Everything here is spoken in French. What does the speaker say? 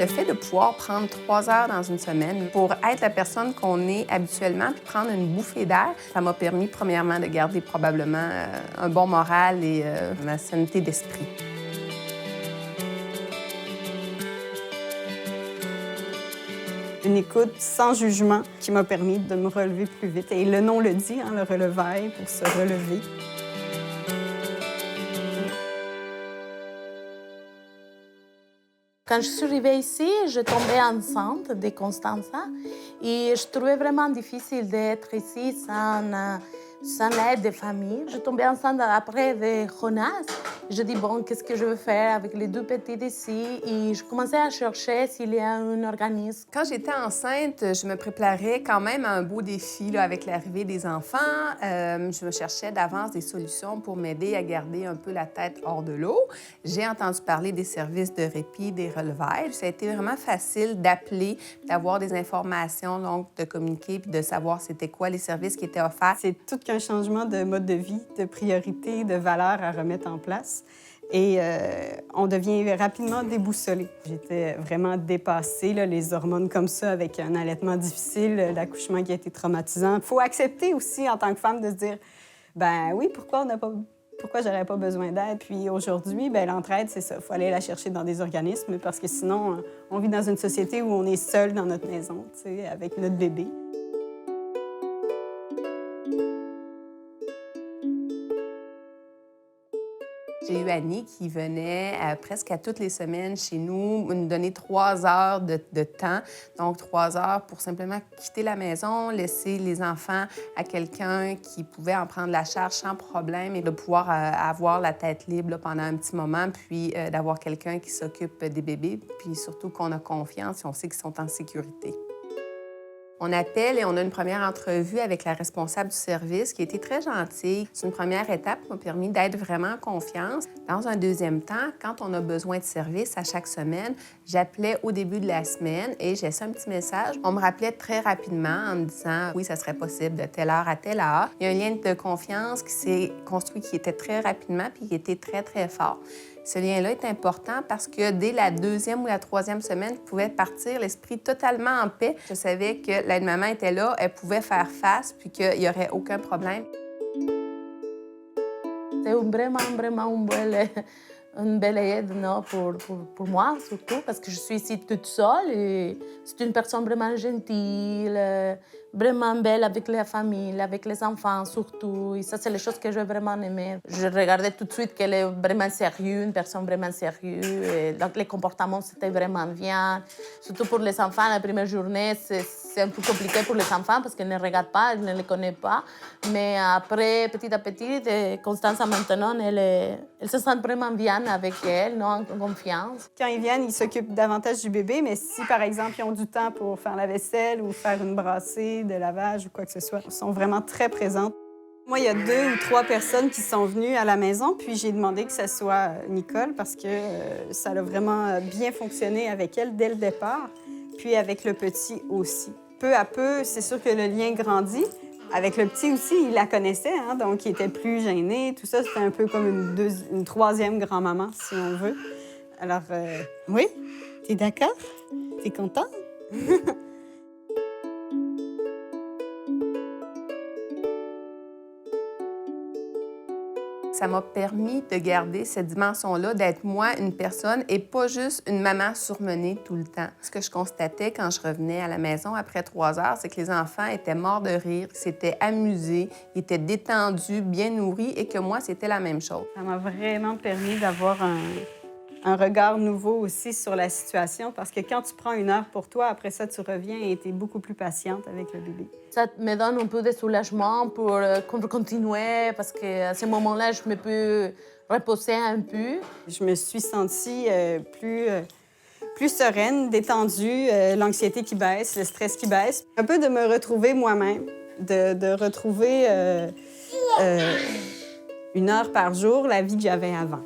Le fait de pouvoir prendre 3 heures dans une semaine pour être la personne qu'on est habituellement puis prendre une bouffée d'air, ça m'a permis, premièrement, de garder probablement un bon moral et ma sanité d'esprit. Une écoute sans jugement qui m'a permis de me relever plus vite. Et le nom le dit, hein, le relevail pour se relever. Quand je suis arrivée ici, je tombais enceinte de Constanza et je trouvais vraiment difficile d'être ici sans l'aide des familles. Je tombais enceinte après de Jonas. Je dis, bon, qu'est-ce que je veux faire avec les 2 petits ici? Et je commençais à chercher s'il y a un organisme. Quand j'étais enceinte, je me préparais quand même à un beau défi là, avec l'arrivée des enfants. Je me cherchais d'avance des solutions pour m'aider à garder un peu la tête hors de l'eau. J'ai entendu parler des services de répit, des relevailles. Ça a été vraiment facile d'appeler, d'avoir des informations, donc de communiquer puis de savoir c'était quoi les services qui étaient offerts. C'est tout qu'un changement de mode de vie, de priorité, de valeurs à remettre en place. Et on devient rapidement déboussolé. J'étais vraiment dépassée, là, les hormones comme ça, avec un allaitement difficile, l'accouchement qui a été traumatisant. Il faut accepter aussi, en tant que femme, de se dire, ben oui, pourquoi j'aurais pas besoin d'aide? Puis aujourd'hui, ben l'entraide, c'est ça. Il faut aller la chercher dans des organismes parce que sinon, on vit dans une société où on est seul dans notre maison, tu sais, avec notre bébé. J'ai eu Annie qui venait presque à toutes les semaines chez nous, nous donner 3 heures de temps. Donc, 3 heures pour simplement quitter la maison, laisser les enfants à quelqu'un qui pouvait en prendre la charge sans problème et de pouvoir avoir la tête libre là, pendant un petit moment, puis d'avoir quelqu'un qui s'occupe des bébés, puis surtout qu'on a confiance et on sait qu'ils sont en sécurité. On appelle et on a une première entrevue avec la responsable du service qui a été très gentille. C'est une première étape qui m'a permis d'être vraiment en confiance. Dans un deuxième temps, quand on a besoin de service à chaque semaine, j'appelais au début de la semaine et j'ai laissé un petit message. On me rappelait très rapidement en me disant « oui, ça serait possible de telle heure à telle heure ». Il y a un lien de confiance qui s'est construit qui était très rapidement puis qui était très, très fort. Ce lien-là est important parce que dès la 2e ou la 3e semaine, je pouvais partir l'esprit totalement en paix. Je savais que l'aide-maman était là, elle pouvait faire face puis qu'il n'y aurait aucun problème. C'est vraiment une belle aide non, pour moi, surtout, parce que je suis ici toute seule et c'est une personne vraiment gentille, vraiment belle avec la famille, avec les enfants surtout. Et ça, c'est les choses que j'ai vraiment aimées. Je regardais tout de suite qu'elle est vraiment sérieuse, une personne vraiment sérieuse. Et donc, les comportements, c'était vraiment bien. Surtout pour les enfants, la première journée, c'est un peu compliqué pour les enfants parce qu'ils ne regardent pas, ils ne les connaissent pas. Mais après, petit à petit, Constanza, maintenant, elle se sent vraiment bien avec elle, non, en confiance. Quand ils viennent, ils s'occupent davantage du bébé, mais si, par exemple, ils ont du temps pour faire la vaisselle ou faire une brassée de lavage ou quoi que ce soit, ils sont vraiment très présentes. Moi, il y a 2 ou 3 personnes qui sont venues à la maison, puis j'ai demandé que ce soit Nicole parce que ça a vraiment bien fonctionné avec elle dès le départ, puis avec le petit aussi. Peu à peu, c'est sûr que le lien grandit. Avec le petit aussi, il la connaissait, hein, donc il était plus gêné. Tout ça, c'était un peu comme une 3e grand-maman, si on veut. Alors, oui, t'es d'accord? T'es content? Ça m'a permis de garder cette dimension-là, d'être moi une personne et pas juste une maman surmenée tout le temps. Ce que je constatais quand je revenais à la maison après 3 heures, c'est que les enfants étaient morts de rire, s'étaient amusés, ils étaient détendus, bien nourris et que moi, c'était la même chose. Ça m'a vraiment permis d'avoir un regard nouveau aussi sur la situation parce que quand tu prends 1 heure pour toi, après ça, tu reviens et tu es beaucoup plus patiente avec le bébé. Ça me donne un peu de soulagement pour continuer parce qu'à ce moment-là, je me peux reposer un peu. Je me suis sentie plus sereine, détendue, l'anxiété qui baisse, le stress qui baisse. Un peu de me retrouver moi-même, de retrouver 1 heure par jour la vie que j'avais avant.